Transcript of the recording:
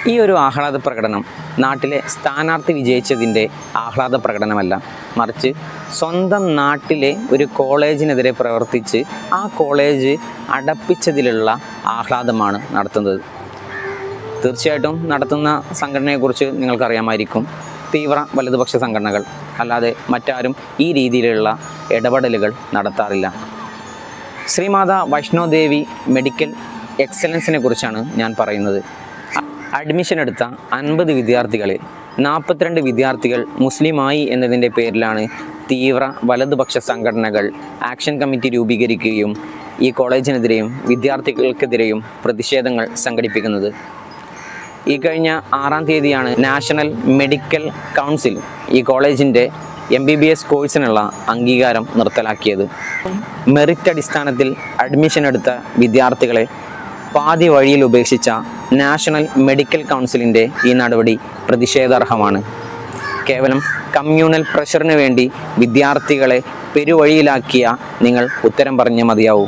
ഈ ഒരു ആഹ്ലാദ പ്രകടനം നാട്ടിലെ സ്ഥാനാർത്ഥി വിജയിച്ചതിൻ്റെ ആഹ്ലാദ പ്രകടനമല്ല, മറിച്ച് സ്വന്തം നാട്ടിലെ ഒരു കോളേജിനെതിരെ പ്രവർത്തിച്ച് ആ കോളേജ് അടപ്പിച്ചതിലുള്ള ആഹ്ലാദമാണ് നടത്തുന്നത്. തീർച്ചയായിട്ടും നടത്തുന്ന സംഘടനയെക്കുറിച്ച് നിങ്ങൾക്കറിയാമായിരിക്കും. തീവ്ര വലതുപക്ഷ സംഘടനകൾ, അല്ലാതെ മറ്റാരും ഈ രീതിയിലുള്ള ഇടപെടലുകൾ നടത്താറില്ല. ശ്രീമാതാ വൈഷ്ണോദേവി മെഡിക്കൽ എക്സലൻസിനെ കുറിച്ചാണ് ഞാൻ പറയുന്നത്. അഡ്മിഷൻ എടുത്ത 50 വിദ്യാർത്ഥികളിൽ 42 വിദ്യാർത്ഥികൾ മുസ്ലിമായി എന്നതിൻ്റെ പേരിലാണ് തീവ്ര വലതുപക്ഷ സംഘടനകൾ ആക്ഷൻ കമ്മിറ്റി രൂപീകരിക്കുകയും ഈ കോളേജിനെതിരെയും വിദ്യാർത്ഥികൾക്കെതിരെയും പ്രതിഷേധങ്ങൾ സംഘടിപ്പിക്കുന്നത്. ഈ കഴിഞ്ഞ 6-ാം തീയതിയാണ് നാഷണൽ മെഡിക്കൽ കൗൺസിൽ ഈ കോളേജിൻ്റെ MBBS കോഴ്സിനുള്ള അംഗീകാരം നിർത്തലാക്കിയത്. മെറിറ്റ് അടിസ്ഥാനത്തിൽ അഡ്മിഷൻ എടുത്ത വിദ്യാർത്ഥികളെ പാതി വഴിയിൽ ഉപേക്ഷിച്ച നാഷണൽ മെഡിക്കൽ കൗൺസിലിൻ്റെ ഈ നടപടി പ്രതിഷേധാർഹമാണ്. കേവലം കമ്മ്യൂണൽ പ്രഷറിന് വേണ്ടി വിദ്യാർത്ഥികളെ പെരുവഴിയിലാക്കിയ നിങ്ങൾ ഉത്തരം പറഞ്ഞേ മതിയാവൂ.